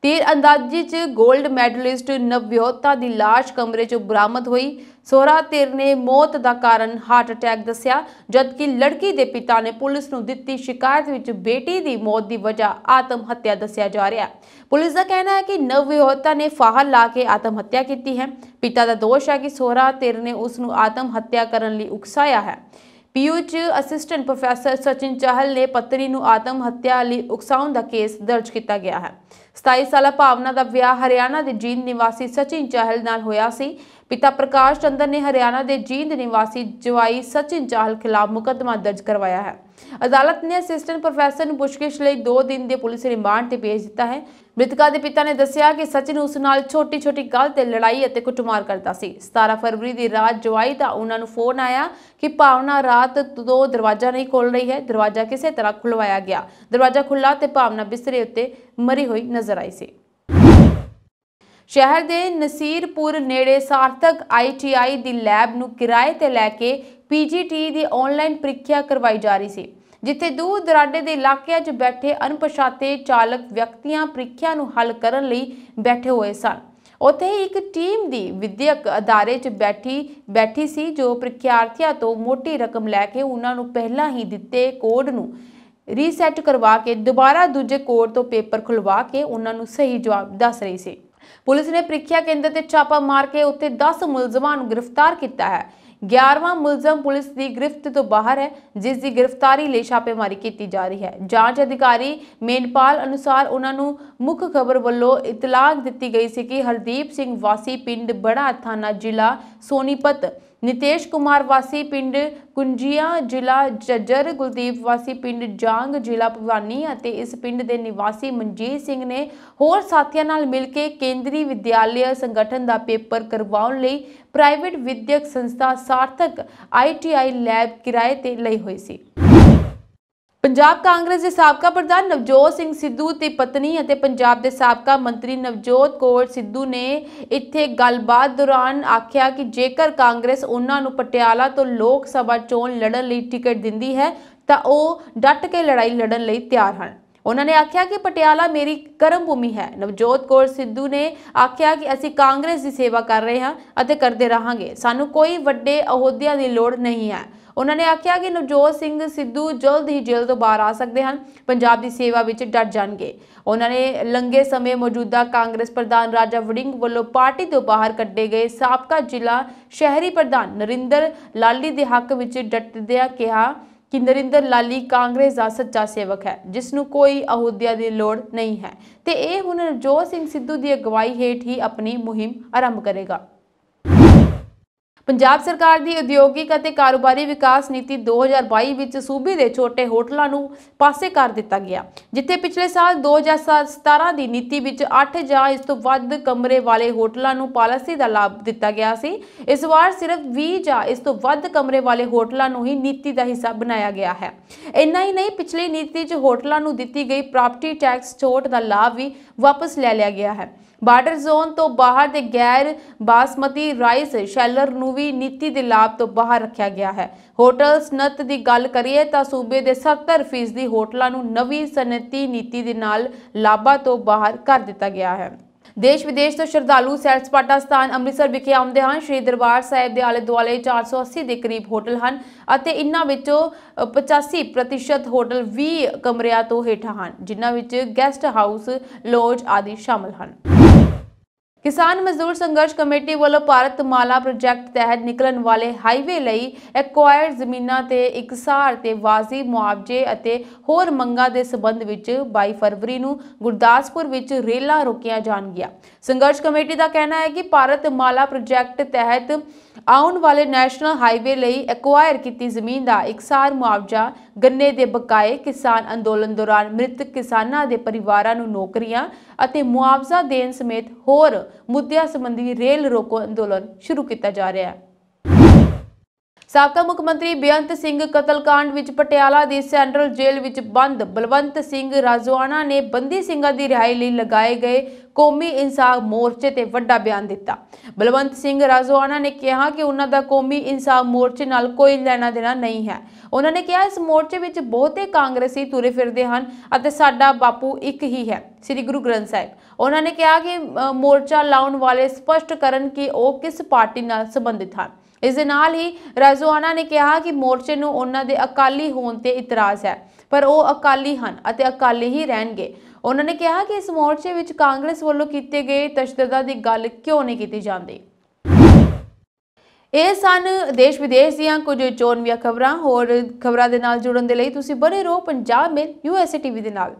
ਤੀਰ ਅੰਦਾਜ਼ੀ 'ਚ ਗੋਲਡ ਮੈਡਲਿਸਟ ਨਵਯੋਤਾ ਦੀ ਲਾਸ਼ ਕਮਰੇ 'ਚੋਂ ਬਰਾਮਦ ਹੋਈ। ਸਹੁਰਾ ਧਿਰ ਨੇ ਮੌਤ ਦਾ ਕਾਰਨ ਹਾਰਟ ਅਟੈਕ ਦੱਸਿਆ, ਜਦਕਿ ਲੜਕੀ ਦੇ ਪਿਤਾ ਨੇ ਪੁਲਿਸ ਨੂੰ ਦਿੱਤੀ ਸ਼ਿਕਾਇਤ ਵਿੱਚ ਬੇਟੀ ਦੀ ਮੌਤ ਦੀ ਵਜ੍ਹਾ ਆਤਮ ਹੱਤਿਆ ਦੱਸਿਆ ਜਾ ਰਿਹਾ ਹੈ। ਪੁਲਿਸ ਦਾ ਕਹਿਣਾ ਹੈ ਕਿ ਨਵਯੋਤਾ ਨੇ ਫਾਹਾ ਲਾ ਕੇ ਆਤਮ ਹੱਤਿਆ ਕੀਤੀ ਹੈ। ਪਿਤਾ ਦਾ ਦੋਸ਼ ਹੈ ਕਿ ਸਹੁਰਾ ਧਿਰ ਨੇ ਉਸ ਨੂੰ ਆਤਮ ਹੱਤਿਆ ਕਰਨ ਲਈ ਉਕਸਾਇਆ ਹੈ। ਪੀਯੂ 'ਚ ਅਸਿਸਟੈਂਟ ਪ੍ਰੋਫੈਸਰ ਸਚਿਨ ਚਾਹਲ ਨੇ ਪਤਨੀ ਨੂੰ ਆਤਮ ਹੱਤਿਆ ਲਈ ਉਕਸਾਉਣ ਦਾ ਕੇਸ ਦਰਜ ਕੀਤਾ ਗਿਆ ਹੈ। 27 ਸਾਲਾ ਭਾਵਨਾ ਦਾ ਵਿਆਹ ਹਰਿਆਣਾ ਦੇ ਜੀਂਦ ਨਿਵਾਸੀ ਸਚਿਨ ਚਾਹਲ ਨਾਲ ਹੋਇਆ ਸੀ। ਪਿਤਾ ਪ੍ਰਕਾਸ਼ ਚੰਦਰ ਨੇ ਹਰਿਆਣਾ ਦੇ ਜੀਂਦ ਨਿਵਾਸੀ ਜਵਾਈ ਸਚਿਨ ਚਾਹਲ ਖਿਲਾਫ ਮੁਕੱਦਮਾ ਦਰਜ ਕਰਵਾਇਆ ਹੈ। ਅਦਾਲਤ ਨੇ ਅਸਿਸਟੈਂਟ ਪ੍ਰੋਫੈਸਰ ਨੂੰ ਪੁੱਛਗਿੱਛ ਲਈ 2 ਦਿਨ ਦੇ ਪੁਲਿਸ ਰਿਮਾਂਡ ਤੇ ਭੇਜ ਦਿੱਤਾ ਹੈ। ਮ੍ਰਿਤਕਾ ਦੇ ਪਿਤਾ ਨੇ ਦੱਸਿਆ ਕਿ ਸਚਿਨ ਉਸ ਨਾਲ ਛੋਟੀ-ਛੋਟੀ ਗੱਲ ਤੇ ਲੜਾਈ ਅਤੇ ਕੁੱਟਮਾਰ ਕਰਦਾ ਸੀ। 17 ਫਰਵਰੀ ਦੀ ਰਾਤ ਜਵਾਈ ਦਾ ਉਹਨਾਂ ਨੂੰ ਫੋਨ ਆਇਆ ਕਿ ਭਾਵਨਾ ਰਾਤ ਤੋਂ ਦਰਵਾਜ਼ਾ ਨਹੀਂ ਖੋਲ ਰਹੀ ਹੈ। ਦਰਵਾਜ਼ਾ ਕਿਸੇ ਤਰ੍ਹਾਂ ਖੁਲਵਾਇਆ ਗਿਆ। ਦਰਵਾਜ਼ਾ ਖੁੱਲਾ ਤੇ ਭਾਵਨਾ ਬਿਸਤਰੇ ਉੱਤੇ ਮਰੀ ਹੋਈ ਨਜ਼ਰ ਆਈ ਸੀ। ਸ਼ਹਿਰ ਦੇ ਨਸੀਰਪੁਰ ਨੇੜੇ ਸਾਰਥਕ ITI ਦੀ ਲੈਬ ਨੂੰ ਕਿਰਾਏ ਤੇ ਲੈ ਕੇ PGT ਦੀ ਆਨਲਾਈਨ ਪ੍ਰੀਖਿਆ ਕਰਵਾਈ ਜਾ ਰਹੀ ਸੀ, ਜਿੱਥੇ ਦੂਰ ਦਰਾਡੇ ਦੇ ਇਲਾਕਿਆਂ 'ਚ ਬੈਠੇ ਅਣਪਛਾਤੇ ਚਾਲਕ ਵਿਅਕਤੀਆਂ ਪ੍ਰੀਖਿਆ ਨੂੰ ਹੱਲ ਕਰਨ ਲਈ ਬੈਠੇ ਹੋਏ ਸਨ। ਉੱਥੇ ਹੀ ਇੱਕ ਟੀਮ ਦੀ ਵਿਦਿਅਕ ਅਦਾਰੇ 'ਚ ਬੈਠੀ ਸੀ ਜੋ ਪ੍ਰੀਖਿਆਰਥੀਆਂ ਤੋਂ ਮੋਟੀ ਰਕਮ ਲੈ ਕੇ ਉਹਨਾਂ ਨੂੰ ਪਹਿਲਾਂ ਹੀ ਦਿੱਤੇ ਕੋਡ ਨੂੰ ਰੀਸੈਟ ਕਰਵਾ ਕੇ ਦੁਬਾਰਾ ਦੂਜੇ ਕੋਡ ਤੋਂ ਪੇਪਰ ਖੁਲਵਾ ਕੇ ਉਹਨਾਂ ਨੂੰ ਸਹੀ ਜਵਾਬ ਦੱਸ ਰਹੀ ਸੀ। ਪੁਲਿਸ ਨੇ ਪ੍ਰੀਖਿਆ ਕੇਂਦਰ ਤੇ ਛਾਪਾ ਮਾਰ ਕੇ ਉੱਥੇ 10 ਮੁਲਜ਼ਮਾਂ ਨੂੰ ਗ੍ਰਿਫਤਾਰ ਕੀਤਾ ਹੈ। 11ਵਾਂ ਮੁਲਜ਼ਮ ਪੁਲਿਸ ਦੀ ਗ੍ਰਿਫਤ ਤੋਂ ਬਾਹਰ ਹੈ, ਜਿਸ ਦੀ ਗ੍ਰਿਫਤਾਰੀ ਲਈ ਛਾਪੇਮਾਰੀ ਕੀਤੀ ਜਾ ਰਹੀ ਹੈ। ਜਾਂਚ ਅਧਿਕਾਰੀ ਮੇਨਪਾਲ ਅਨੁਸਾਰ ਉਹਨਾਂ ਨੂੰ ਮੁੱਖ ਖਬਰ ਵੱਲੋਂ ਇਤਲਾਹ ਦਿੱਤੀ ਗਈ ਸੀ ਕਿ ਹਰਦੀਪ ਸਿੰਘ ਵਾਸੀ ਪਿੰਡ ਬੜਾ ਥਾਣਾ ਜ਼ਿਲ੍ਹਾ ਸੋਨੀਪਤ, ਨਿਤੇਸ਼ ਕੁਮਾਰ ਵਾਸੀ ਪਿੰਡ ਕੁੰਜੀਆਂ ਜ਼ਿਲ੍ਹਾ ਝੱਜਰ, ਕੁਲਦੀਪ ਵਾਸੀ ਪਿੰਡ ਜਾਂਗ ਜ਼ਿਲ੍ਹਾ ਭਵਾਨੀ ਅਤੇ ਇਸ ਪਿੰਡ ਦੇ ਨਿਵਾਸੀ ਮਨਜੀਤ ਸਿੰਘ ਨੇ ਹੋਰ ਸਾਥੀਆਂ ਨਾਲ ਮਿਲ ਕੇ ਕੇਂਦਰੀ ਵਿਦਿਆਲਿਆ ਸੰਗਠਨ ਦਾ ਪੇਪਰ ਕਰਵਾਉਣ ਲਈ ਪ੍ਰਾਈਵੇਟ ਵਿਦਿਅਕ ਸੰਸਥਾ ਸਾਰਥਕ ITI ਲੈਬ ਕਿਰਾਏ ਤੇ ਲਈ ਹੋਈ ਸੀ। ਪੰਜਾਬ ਕਾਂਗਰਸ ਦੇ ਸਾਬਕਾ ਪ੍ਰਧਾਨ ਨਵਜੋਤ ਸਿੰਘ ਸਿੱਧੂ ਤੇ ਪਤਨੀ ਅਤੇ ਪੰਜਾਬ ਦੇ ਸਾਬਕਾ ਮੰਤਰੀ ਨਵਜੋਤ ਕੌਰ ਸਿੱਧੂ ਨੇ ਇੱਥੇ ਗੱਲਬਾਤ ਦੌਰਾਨ ਆਖਿਆ ਕਿ ਜੇਕਰ ਕਾਂਗਰਸ ਉਹਨਾਂ ਨੂੰ ਪਟਿਆਲਾ ਤੋਂ ਲੋਕ ਸਭਾ ਚੋਣ ਲੜਨ ਲਈ ਟਿਕਟ ਦਿੰਦੀ ਹੈ ਤਾਂ ਉਹ ਡਟ ਕੇ ਲੜਾਈ ਲੜਨ ਲਈ ਤਿਆਰ ਹਨ। ਉਹਨਾਂ ਨੇ ਆਖਿਆ ਕਿ ਪਟਿਆਲਾ ਮੇਰੀ ਕਰਮ ਭੂਮੀ ਹੈ। ਨਵਜੋਤ ਕੌਰ ਸਿੱਧੂ ਨੇ ਆਖਿਆ ਕਿ ਅਸੀਂ ਕਾਂਗਰਸ ਦੀ ਸੇਵਾ ਕਰ ਰਹੇ ਹਾਂ ਅਤੇ ਕਰਦੇ ਰਹਾਂਗੇ। ਸਾਨੂੰ ਕੋਈ ਵੱਡੇ ਅਹੁਦਿਆਂ ਦੀ ਲੋੜ ਨਹੀਂ ਹੈ। ਉਹਨਾਂ ਨੇ ਆਖਿਆ ਕਿ ਨਵਜੋਤ ਸਿੰਘ ਸਿੱਧੂ ਜਲਦ ਹੀ ਜੇਲ੍ਹ ਤੋਂ ਬਾਹਰ ਆ ਸਕਦੇ ਹਨ, ਪੰਜਾਬ ਦੀ ਸੇਵਾ ਵਿੱਚ ਡਟ ਜਾਣਗੇ। ਉਹਨਾਂ ਨੇ ਲੰਘੇ ਸਮੇਂ ਮੌਜੂਦਾ ਕਾਂਗਰਸ ਪ੍ਰਧਾਨ ਰਾਜਾ ਵੜਿੰਗ ਵੱਲੋਂ ਪਾਰਟੀ ਤੋਂ ਬਾਹਰ ਕੱਢੇ ਗਏ ਸਾਬਕਾ ਜ਼ਿਲ੍ਹਾ ਸ਼ਹਿਰੀ ਪ੍ਰਧਾਨ ਨਰਿੰਦਰ ਲਾਲੀ ਦੇ ਹੱਕ ਵਿੱਚ ਡਟਦਿਆਂ ਕਿਹਾ ਕਿ ਨਰਿੰਦਰ ਲਾਲੀ ਕਾਂਗਰਸ ਦਾ ਸੱਚਾ ਸੇਵਕ ਹੈ, ਜਿਸ ਨੂੰ ਕੋਈ ਅਹੁਦਿਆਂ ਦੀ ਲੋੜ ਨਹੀਂ ਹੈ ਤੇ ਇਹ ਹੁਣ ਨਵਜੋਤ ਸਿੰਘ ਸਿੱਧੂ ਦੀ ਅਗਵਾਈ ਹੇਠ ਹੀ ਆਪਣੀ ਮੁਹਿੰਮ ਆਰੰਭ ਕਰੇਗਾ। ਪੰਜਾਬ ਸਰਕਾਰ ਦੀ ਉਦਯੋਗਿਕ ਅਤੇ ਕਾਰੋਬਾਰੀ ਵਿਕਾਸ ਨੀਤੀ 2022 ਵਿੱਚ ਸੂਬੇ ਦੇ ਛੋਟੇ ਹੋਟਲਾਂ ਨੂੰ ਪਾਸੇ ਕਰ ਦਿੱਤਾ ਗਿਆ, ਜਿੱਥੇ ਪਿਛਲੇ ਸਾਲ 2017 ਦੀ ਨੀਤੀ ਵਿੱਚ 8 ਜਾਂ ਇਸ ਤੋਂ ਵੱਧ ਕਮਰੇ ਵਾਲੇ ਹੋਟਲਾਂ ਨੂੰ ਪਾਲਿਸੀ ਦਾ ਲਾਭ ਦਿੱਤਾ ਗਿਆ ਸੀ। ਇਸ ਵਾਰ ਸਿਰਫ 20 ਜਾਂ ਇਸ ਤੋਂ ਵੱਧ ਕਮਰੇ ਵਾਲੇ ਹੋਟਲਾਂ ਨੂੰ ਹੀ ਨੀਤੀ ਦਾ ਹਿੱਸਾ ਬਣਾਇਆ ਗਿਆ ਹੈ। ਇੰਨਾ ਹੀ ਨਹੀਂ, ਪਿਛਲੀ ਨੀਤੀ 'ਚ ਹੋਟਲਾਂ ਨੂੰ ਦਿੱਤੀ ਗਈ ਪ੍ਰਾਪਰਟੀ ਟੈਕਸ ਛੋਟ ਦਾ ਲਾਭ ਵੀ ਵਾਪਸ ਲੈ ਲਿਆ ਗਿਆ ਹੈ। ਬਾਰਡਰ ਜ਼ੋਨ ਤੋਂ ਬਾਹਰ ਦੇ ਗੈਰ ਬਾਸਮਤੀ ਰਾਈਸ ਸ਼ੈਲਰ ਨੂੰ ਵੀ ਨੀਤੀ ਦੇ ਲਾਭ ਤੋਂ ਬਾਹਰ ਰੱਖਿਆ ਗਿਆ ਹੈ। ਹੋਟਲ ਸਨਅਤ ਦੀ ਗੱਲ ਕਰੀਏ ਤਾਂ ਸੂਬੇ ਦੇ 70% ਹੋਟਲਾਂ ਨੂੰ ਨਵੀਂ ਸਨਅਤੀ ਨੀਤੀ ਦੇ ਨਾਲ ਲਾਭਾਂ ਤੋਂ ਬਾਹਰ ਕਰ ਦਿੱਤਾ ਗਿਆ ਹੈ। ਦੇਸ਼ ਵਿਦੇਸ਼ ਤੋਂ ਸ਼ਰਧਾਲੂ ਸੈਰ ਸਪਾਟਾ ਸਥਾਨ ਅੰਮ੍ਰਿਤਸਰ ਵਿਖੇ ਆਉਂਦੇ ਹਨ। ਸ਼੍ਰੀ ਦਰਬਾਰ ਸਾਹਿਬ ਦੇ ਆਲੇ ਦੁਆਲੇ 480 ਦੇ ਕਰੀਬ ਹੋਟਲ ਹਨ ਅਤੇ ਇਨ੍ਹਾਂ ਵਿੱਚੋਂ 85% ਹੋਟਲ 20 ਕਮਰਿਆਂ ਤੋਂ ਹੇਠਾਂ ਹਨ, ਜਿਨ੍ਹਾਂ ਵਿੱਚ ਗੈਸਟ ਹਾਊਸ, ਲੌਜ ਆਦਿ ਸ਼ਾਮਲ ਹਨ। किसान मजदूर संघर्ष कमेटी वालों भारत माला प्रोजेक्ट तहत निकलन वाले हाईवे लई एक्वायर्ड ਜ਼ਮੀਨਾਂ ਤੇ ਇਕਸਾਰ ਤੇ ਵਾਜ਼ੀ ਮੁਆਵਜ਼ੇ ਅਤੇ ਹੋਰ ਮੰਗਾਂ ਦੇ ਸਬੰਧ ਵਿੱਚ 22 ਫਰਵਰੀ ਨੂੰ ਗੁਰਦਾਸਪੁਰ ਵਿੱਚ ਰੇਲਾਂ ਰੋਕੀਆਂ ਜਾਣਗੀਆਂ। ਸੰਘਰਸ਼ ਕਮੇਟੀ ਦਾ ਕਹਿਣਾ ਹੈ ਕਿ ਭਾਰਤ ਮਾਲਾ ਪ੍ਰੋਜੈਕਟ ਤਹਿਤ ਆਉਣ ਵਾਲੇ ਨੈਸ਼ਨਲ ਹਾਈਵੇ ਲਈ ਐਕਵਾਇਰ ਕੀਤੀ ਜ਼ਮੀਨ ਦਾ ਇਕਸਾਰ ਮੁਆਵਜ਼ਾ, ਗੰਨੇ ਦੇ ਬਕਾਏ, ਕਿਸਾਨ ਅੰਦੋਲਨ ਦੌਰਾਨ ਮ੍ਰਿਤਕ ਕਿਸਾਨਾਂ ਦੇ ਪਰਿਵਾਰਾਂ ਨੂੰ ਨੌਕਰੀਆਂ ਅਤੇ ਮੁਆਵਜ਼ਾ ਦੇਣ ਸਮੇਤ ਹੋਰ ਮੁੱਦਿਆਂ ਸੰਬੰਧੀ ਰੇਲ ਰੋਕੋ ਅੰਦੋਲਨ ਸ਼ੁਰੂ ਕੀਤਾ ਜਾ ਰਿਹਾ ਹੈ। ਸਾਬਕਾ ਮੁੱਖ ਮੰਤਰੀ ਬੇਅੰਤ ਸਿੰਘ ਕਤਲकांड ਵਿੱਚ ਪਟਿਆਲਾ ਦੀ ਸੈਂਟਰਲ ਜੇਲ੍ਹ ਵਿੱਚ ਬੰਦ ਬਲਵੰਤ ਸਿੰਘ ਰਾਜੋਆਣਾ ਨੇ ਬੰਦੀ ਸਿੰਘਾਂ ਦੀ ਰਿਹਾਈ ਲਈ ਲਗਾਏ ਗਏ ਕੌਮੀ ਇਨਸਾਫ ਮੋਰਚੇ ਤੇ ਵੱਡਾ ਬਿਆਨ ਦਿੱਤਾ। ਬਲਵੰਤ ਸਿੰਘ ਰਾਜੋਆਣਾ ਨੇ ਕਿਹਾ ਕਿ ਉਹਨਾਂ ਦਾ ਕੌਮੀ ਇਨਸਾਫ ਮੋਰਚੇ ਨਾਲ ਕੋਈ ਲੈਣਾ ਦੇਣਾ ਨਹੀਂ ਹੈ। ਉਹਨਾਂ ਨੇ ਕਿਹਾ ਇਸ ਮੋਰਚੇ ਵਿੱਚ ਬਹੁਤੇ ਕਾਂਗਰਸੀ ਤੁਰੇ ਫਿਰਦੇ ਹਨ ਅਤੇ ਸਾਡਾ ਬਾਪੂ ਇੱਕ ਹੀ ਹੈ, ਸ੍ਰੀ ਗੁਰੂ ਗ੍ਰੰਥ ਸਾਹਿਬ। ਉਹਨਾਂ ਨੇ ਕਿਹਾ ਕਿ ਮੋਰਚਾ ਲਾਉਣ ਵਾਲੇ ਸਪਸ਼ਟ ਕਰਨ ਕਿ ਉਹ ਕਿਸ ਪਾਰਟੀ ਨਾਲ ਸੰਬੰਧਿਤ ਹਨ। ਇਸ ਦੇ ਨਾਲ ਹੀ ਰਾਜੋਆਣਾ ਨੇ ਕਿਹਾ ਕਿ ਮੋਰਚੇ ਨੂੰ ਉਹਨਾਂ ਦੇ ਅਕਾਲੀ ਹੋਣ ਤੇ ਇਤਰਾਜ਼ ਹੈ, ਪਰ ਉਹ ਅਕਾਲੀ ਹਨ ਅਤੇ ਅਕਾਲੀ ਹੀ ਰਹਿਣਗੇ। ਉਹਨਾਂ ਨੇ ਕਿਹਾ ਕਿ ਇਸ ਮੋਰਚੇ ਵਿੱਚ ਕਾਂਗਰਸ ਵੱਲੋਂ ਕੀਤੇ ਗਏ ਤਸ਼ੱਦਦਾਂ ਦੀ ਗੱਲ ਕਿਉਂ ਨਹੀਂ ਕੀਤੀ ਜਾਂਦੀ। ਇਹ ਸਨ ਦੇਸ਼ ਵਿਦੇਸ਼ ਦੀਆਂ ਕੁਝ ਚੋਣਵੀਆਂ ਖਬਰਾਂ। ਹੋਰ ਖਬਰਾਂ ਦੇ ਨਾਲ ਜੁੜਨ ਦੇ ਲਈ ਤੁਸੀਂ ਬਣੇ ਰਹੋ ਪੰਜਾਬ ਮੇਲ USA TV ਦੇ ਨਾਲ।